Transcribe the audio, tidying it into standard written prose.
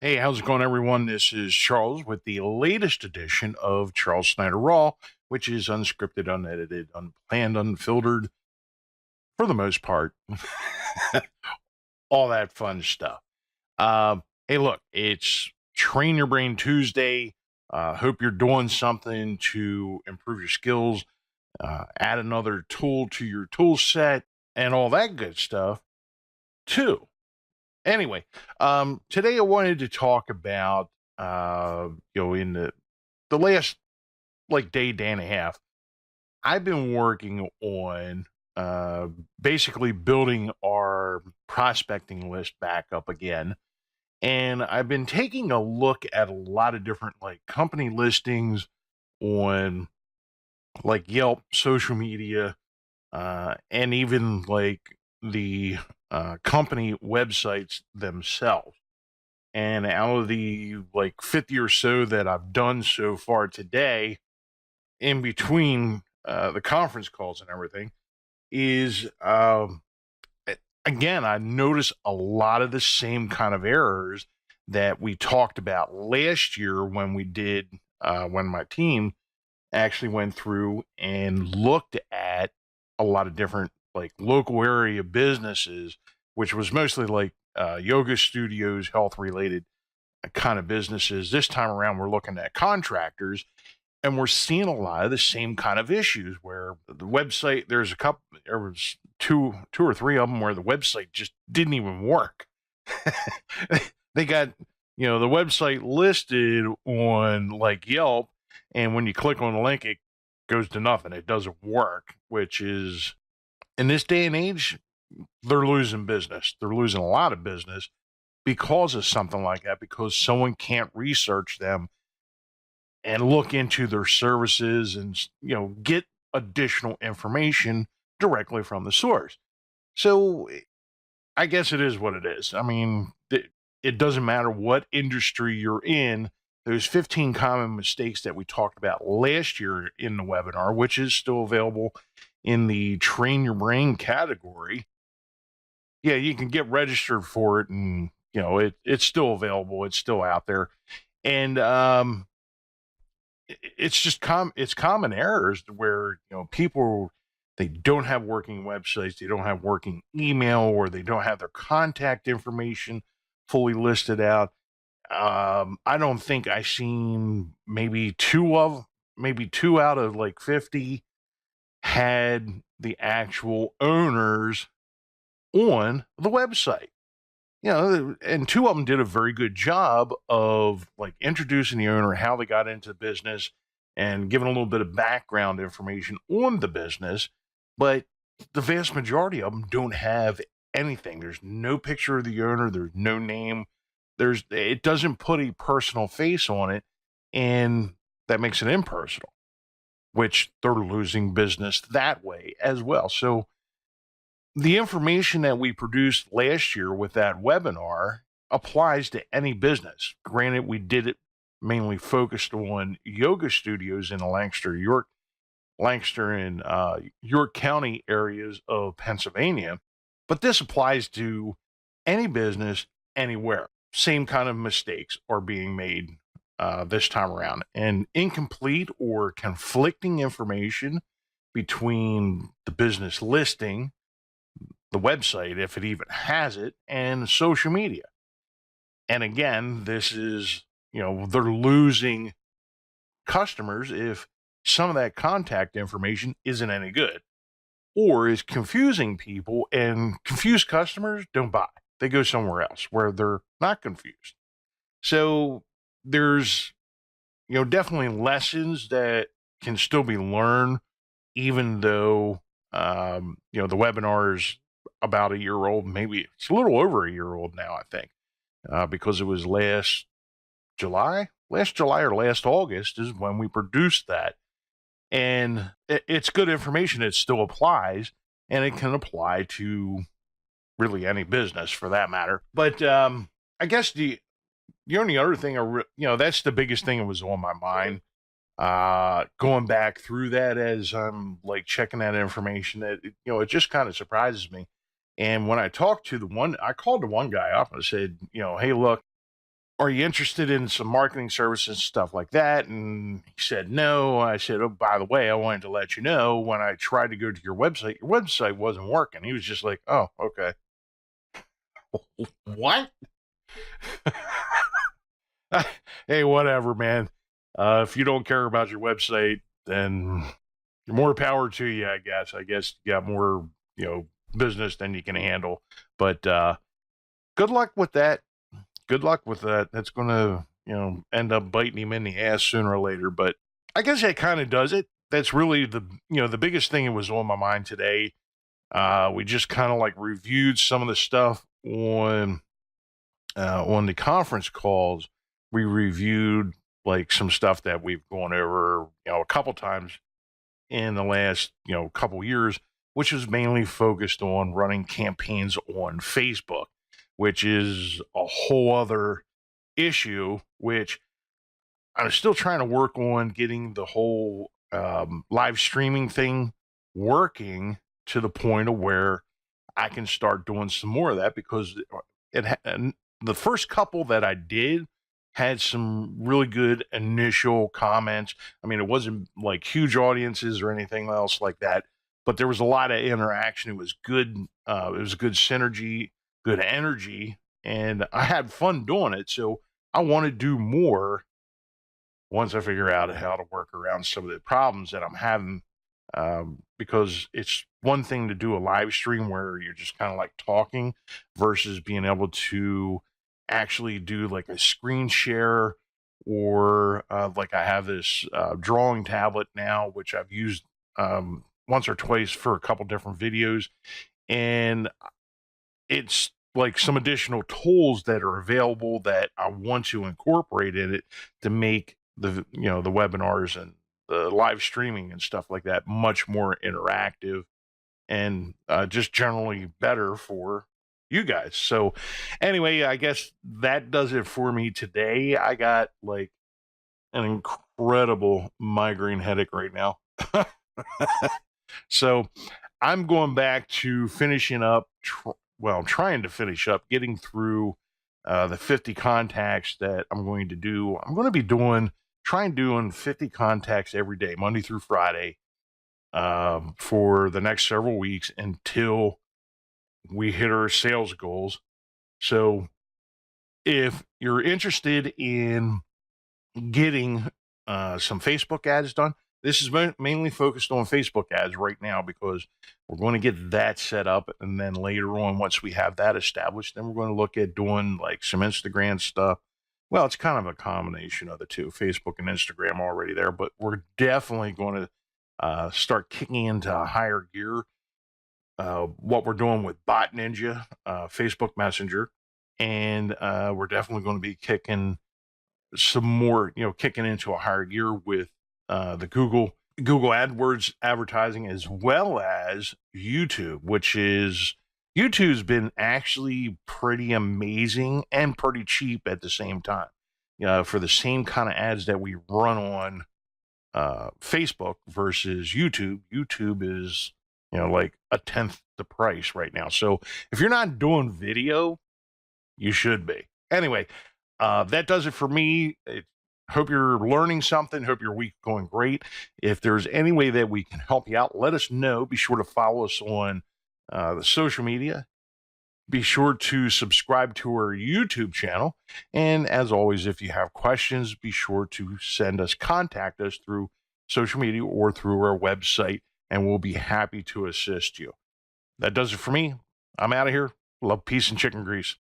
Hey, how's it going, everyone? This is Charles with the latest edition of Charles Snyder Raw, which is unscripted, unedited, unplanned, unfiltered, for the most part. All that fun stuff. Hey, look, it's Train Your Brain Tuesday. Hope you're doing something to improve your skills, add another tool to your tool set, and all that good stuff, too. Anyway, today I wanted to talk about, in the last like day and a half, I've been working on uh, basically building our prospecting list back up again. And I've been taking a look at a lot of different like company listings on like Yelp, social media, and even like the company websites themselves. And out of the like 50 or so that I've done so far today, in between the conference calls and everything, is again, I notice a lot of the same kind of errors that we talked about last year when we did, when my team actually went through and looked at a lot of different like local area businesses, which was mostly like yoga studios, health related kind of businesses. This time around, we're looking at contractors, and we're seeing a lot of the same kind of issues where the website, there was two or three of them where the website just didn't even work. They got, the website listed on like Yelp, and when you click on the link, it goes to nothing. It doesn't work, which is, in this day and age, they're losing business. They're losing a lot of business because of something like that, because someone can't research them and look into their services and get additional information directly from the source. So I guess it is what it is. I mean, it doesn't matter what industry you're in. Those 15 common mistakes that we talked about last year in the webinar, which is still available in the Train Your Brain category. Yeah, you can get registered for it, and it's still available. It's still out there, and it's just it's common errors where people, they don't have working websites, they don't have working email, or they don't have their contact information fully listed out. I don't think I seen maybe two out of like 50 had the actual owners on the website. And two of them did a very good job of like introducing the owner, how they got into the business, and giving a little bit of background information on the business. But the vast majority of them don't have anything. There's no picture of the owner. There's no name. It doesn't put a personal face on it, and that makes it impersonal, which they're losing business that way as well. So the information that we produced last year with that webinar applies to any business. Granted, we did it mainly focused on yoga studios in the Lancaster and York County areas of Pennsylvania, but this applies to any business anywhere. Same kind of mistakes are being made this time around, and incomplete or conflicting information between the business listing, the website, if it even has it, and social media. And again, this is, they're losing customers if some of that contact information isn't any good or is confusing people, and confused customers don't buy. They go somewhere else where they're not confused. So there's, definitely lessons that can still be learned, even though, the webinar is about a year old. Maybe it's a little over a year old now, I think, because it was last July or last August is when we produced that. And it's good information. It still applies, and it can apply to really any business for that matter. But I guess the only other thing, that's the biggest thing that was on my mind. Going back through that as I'm like checking that information, that it just kind of surprises me. And when I talked to I called the one guy up and I said, hey, look, are you interested in some marketing services, stuff like that? And he said, no. I said, oh, by the way, I wanted to let you know when I tried to go to your website wasn't working. He was just like, oh, okay. What? Hey, whatever, man. If you don't care about your website, then more power to you, I guess. I guess you got more, business than you can handle. But good luck with that. Good luck with that. That's going to, end up biting him in the ass sooner or later. But I guess that kind of does it. That's really the biggest thing that was on my mind today. We just kind of like reviewed some of the stuff on the conference calls. We reviewed like some stuff that we've gone over, a couple times in the last, couple years, which is mainly focused on running campaigns on Facebook, which is a whole other issue, which I'm still trying to work on getting the whole live streaming thing working to the point of where I can start doing some more of that, because the first couple that I did had some really good initial comments. I mean, it wasn't like huge audiences or anything else like that, but there was a lot of interaction. It was good. It was good synergy, good energy, and I had fun doing it. So I want to do more once I figure out how to work around some of the problems that I'm having. Because it's one thing to do a live stream where you're just kind of like talking versus being able to actually do like a screen share, or like I have this drawing tablet now, which I've used once or twice for a couple different videos. And it's like some additional tools that are available that I want to incorporate in it to make the webinars and the live streaming and stuff like that much more interactive and just generally better for you guys. So anyway, I guess that does it for me today. I got like an incredible migraine headache right now. So I'm going back to finishing up, trying to finish up getting through the 50 contacts that I'm going to do. I'm going to be doing 50 contacts every day, Monday through Friday, for the next several weeks until we hit our sales goals. So if you're interested in getting some Facebook ads done, this is mainly focused on Facebook ads right now, because we're going to get that set up. And then later on, once we have that established, then we're going to look at doing like some Instagram stuff. Well, it's kind of a combination of the two, Facebook and Instagram already there, but we're definitely going to start kicking into a higher gear. What we're doing with Bot Ninja, Facebook Messenger, and we're definitely going to be kicking some more, kicking into a higher gear with the Google AdWords advertising, as well as YouTube, YouTube's been actually pretty amazing and pretty cheap at the same time. For the same kind of ads that we run on Facebook versus YouTube. YouTube is, like a tenth the price right now. So if you're not doing video, you should be. Anyway, that does it for me. Hope you're learning something. Hope your week's going great. If there's any way that we can help you out, let us know. Be sure to follow us on the social media. Be sure to subscribe to our YouTube channel. And as always, if you have questions, be sure to contact us through social media or through our website, and we'll be happy to assist you. That does it for me. I'm out of here. Love, peace, and chicken grease.